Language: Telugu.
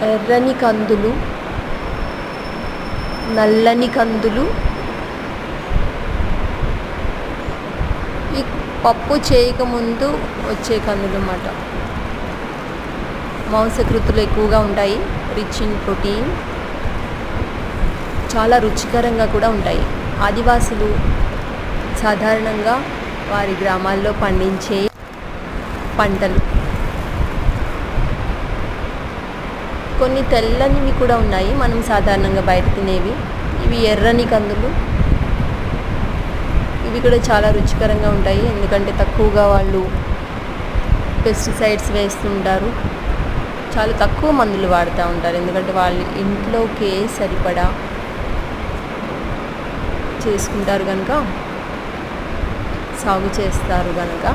ఎర్రని కందులు, నల్లని కందులు, ఈ పప్పు చేయకముందు వచ్చే కందులు అన్నమాట. మాంసకృతులు ఎక్కువగా ఉంటాయి, రిచ్ ఇన్ ప్రోటీన్, చాలా రుచికరంగా కూడా ఉంటాయి. ఆదివాసులు సాధారణంగా వారి గ్రామాల్లో పండించే పంటలు. కొన్ని తెల్లనివి కూడా ఉన్నాయి, మనం సాధారణంగా బయట తినేవి. ఇవి ఎర్రని కందులు. ఇవి కూడా చాలా రుచికరంగా ఉంటాయి, ఎందుకంటే తక్కువగా వాళ్ళు పెస్టిసైడ్స్ వేస్తుంటారు, చాలా తక్కువ మందులు వాడుతూ ఉంటారు, ఎందుకంటే వాళ్ళు ఇంట్లోకే సరిపడా చేసుకుంటారు కనుక, సాగు చేస్తారు కనుక